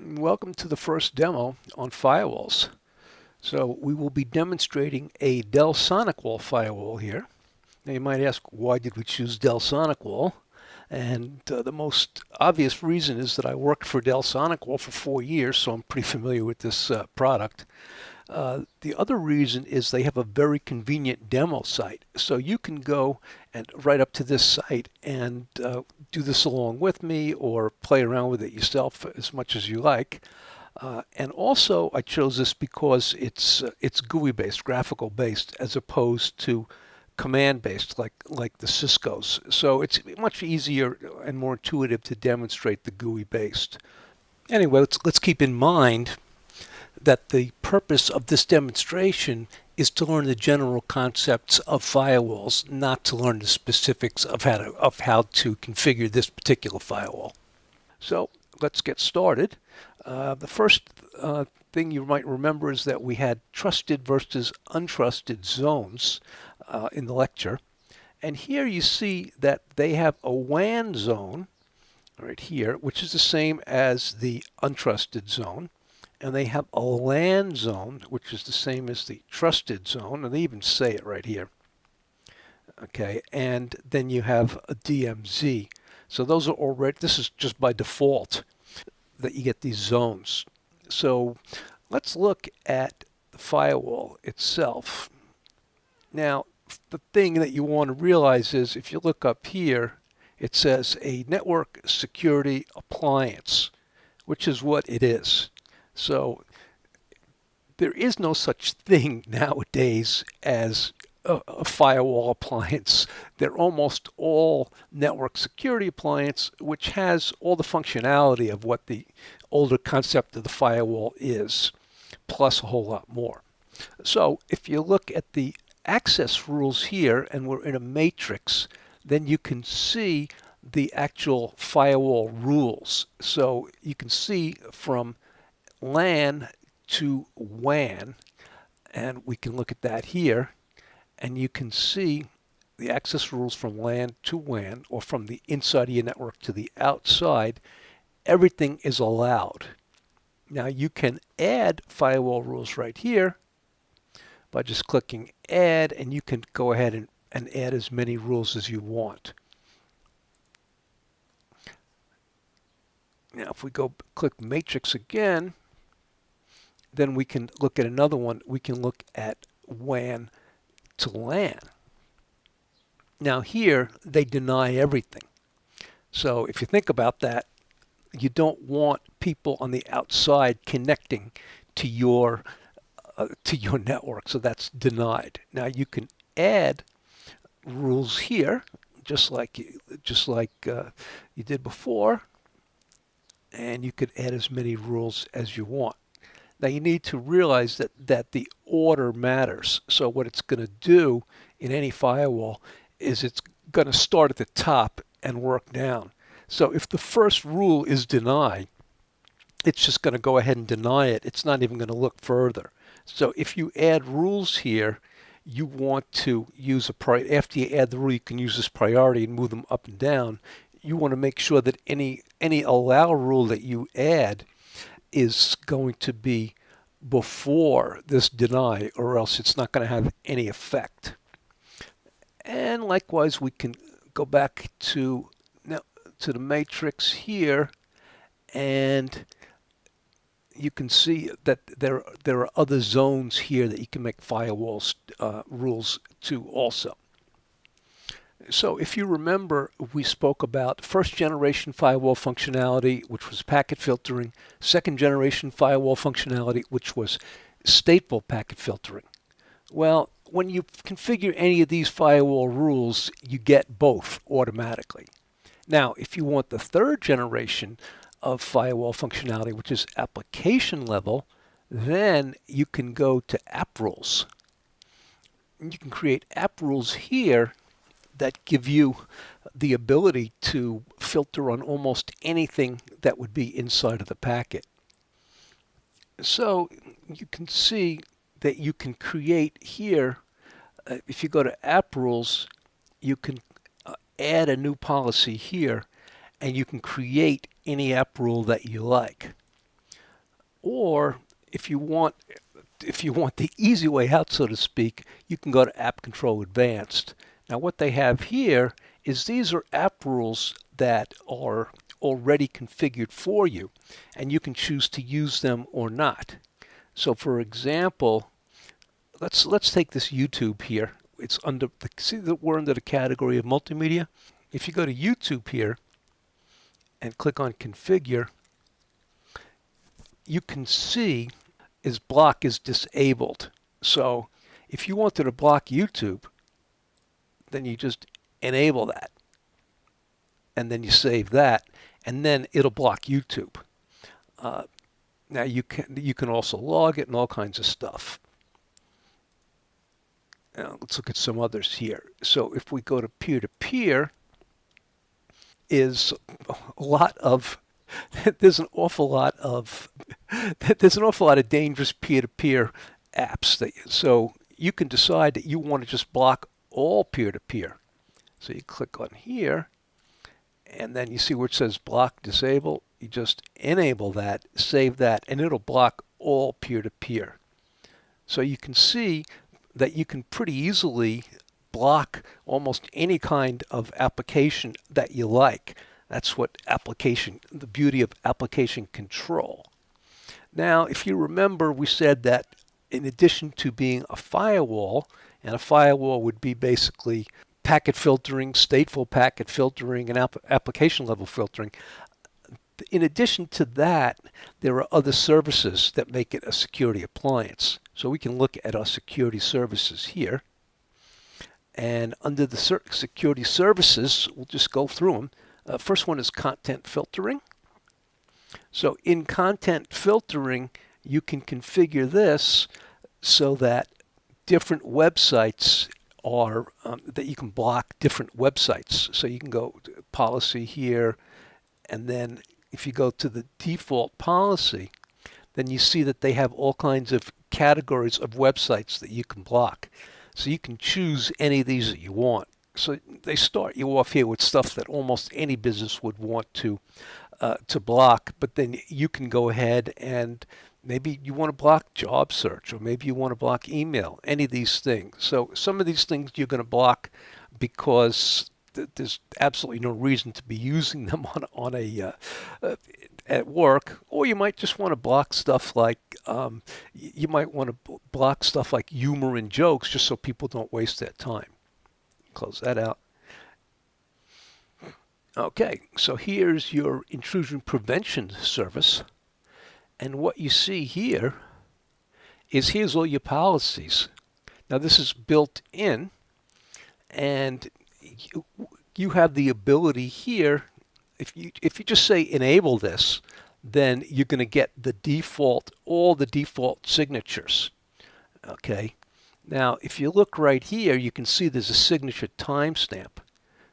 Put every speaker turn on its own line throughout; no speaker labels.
Welcome to the first demo on firewalls. So we will be demonstrating a Dell SonicWall firewall here. Now you might ask, why did we choose Dell SonicWall? And the most obvious reason is that I worked for Dell SonicWall for 4 years, so I'm pretty familiar with this product. The other reason is they have a very convenient demo site. So you can go and right up to this site and do this along with me or play around with it yourself as much as you like. And also I chose this because it's GUI based, graphical based, as opposed to command based like the Cisco's. So it's much easier and more intuitive to demonstrate the GUI based. Anyway, let's keep in mind that the purpose of this demonstration is to learn the general concepts of firewalls, not to learn the specifics of how to configure this particular firewall. So let's get started. The first thing you might remember is that we had trusted versus untrusted zones in the lecture. And here you see that they have a WAN zone right here, which is the same as the untrusted zone. And they have a LAN zone, which is the same as the trusted zone, and they even say it right here. Okay, and then you have a DMZ. So those are already, this is just by default that you get these zones. So let's look at the firewall itself. Now, the thing that you want to realize is if you look up here, it says a network security appliance, which is what it is. So there is no such thing nowadays as a firewall appliance. They're almost all network security appliance, which has all the functionality of what the older concept of the firewall is, plus a whole lot more. So if you look at the access rules here, and we're in a matrix, then you can see the actual firewall rules. So you can see from LAN to WAN, and we can look at that here, and you can see the access rules from LAN to WAN, or from the inside of your network to the outside. Everything is allowed. Now you can add firewall rules right here by just clicking add, and you can go ahead and add as many rules as you want. Now if we go click matrix again, then we can look at another one. We can look at WAN to LAN. Now here, they deny everything. So if you think about that, you don't want people on the outside connecting to your network. So that's denied. Now you can add rules here, just like you did before, and you could add as many rules as you want. Now you need to realize that the order matters. So what it's going to do in any firewall is it's going to start at the top and work down. So if the first rule is deny, it's just going to go ahead and deny it. It's not even going to look further. So if you add rules here, you want to use after you add the rule, you can use this priority and move them up and down. You want to make sure that any allow rule that you add is going to be before this deny, or else it's not going to have any effect. And likewise, we can go back to the matrix here, and you can see that there are other zones here that you can make firewalls rules to also. So if you remember, we spoke about first generation firewall functionality, which was packet filtering, second generation firewall functionality, which was stateful packet filtering. Well, when you configure any of these firewall rules, you get both automatically. Now, if you want the third generation of firewall functionality, which is application level, then you can go to app rules. And you can create app rules here that give you the ability to filter on almost anything that would be inside of the packet. So you can see that you can create here, if you go to app rules, you can add a new policy here, and you can create any app rule that you like. Or if you want the easy way out, so to speak, you can go to App Control Advanced. Now what they have here is these are app rules that are already configured for you, and you can choose to use them or not. So for example, let's take this YouTube here. It's under see that we're under the category of multimedia. If you go to YouTube here and click on Configure, you can see is block is disabled. So if you wanted to block YouTube, then you just enable that, and then you save that, and then it'll block YouTube. Now you can also log it and all kinds of stuff. Now let's look at some others here. So if we go to peer-to-peer, is a lot of there's an awful lot of dangerous peer-to-peer apps. So you can decide that you want to just block all peer-to-peer. So you click on here, and then you see where it says block disable. You just enable that, save that, and it'll block all peer-to-peer. So you can see that you can pretty easily block almost any kind of application that you like. That's what the beauty of application control. Now, if you remember, we said that in addition to being a firewall, and a firewall would be basically packet filtering, stateful packet filtering, and application level filtering. In addition to that, there are other services that make it a security appliance. So we can look at our security services here. And under the security services, we'll just go through them. First one is content filtering. So in content filtering, you can configure this so that different websites are, that you can block different websites. So you can go to policy here, and then if you go to the default policy, then you see that they have all kinds of categories of websites that you can block. So you can choose any of these that you want. So they start you off here with stuff that almost any business would want to block, but then you can go ahead and maybe you want to block job search, or maybe you want to block email, any of these things. So some of these things you're going to block because there's absolutely no reason to be using them on a at work, or you might just want to block stuff like you might want to block stuff like humor and jokes, just so people don't waste their time. Close that out. Okay, so here's your intrusion prevention service, and what you see here is here's all your policies. Now this is built in, and you have the ability here. If you just say enable this, then you're going to get the default, all the default signatures. Okay. Now, if you look right here, you can see there's a signature timestamp.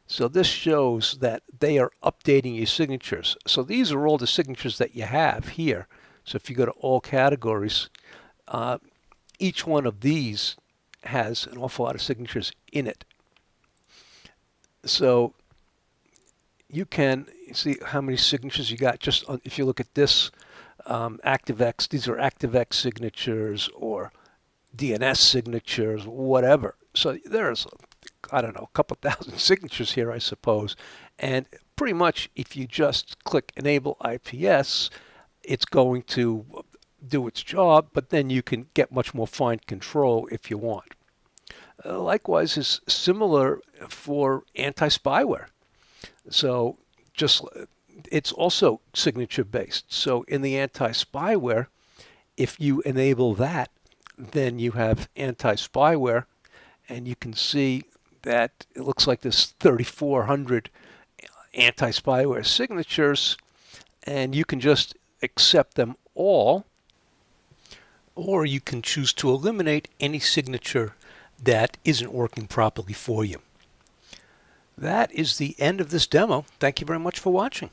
So this shows that they are updating your signatures. So these are all the signatures that you have here. So if you go to all categories, each one of these has an awful lot of signatures in it. So you can see how many signatures you got just on, if you look at this ActiveX. These are ActiveX signatures or DNS signatures, whatever. So there's, I don't know, a couple thousand signatures here, I suppose. And pretty much if you just click Enable IPS, it's going to do its job, but then you can get much more fine control if you want. Likewise is similar for anti-spyware. So just it's also signature based. So in the anti-spyware, if you enable that, then you have anti-spyware, and you can see that it looks like there's 3,400 anti-spyware signatures, and you can just accept them all, or you can choose to eliminate any signature that isn't working properly for you. That is the end of this demo. Thank you very much for watching.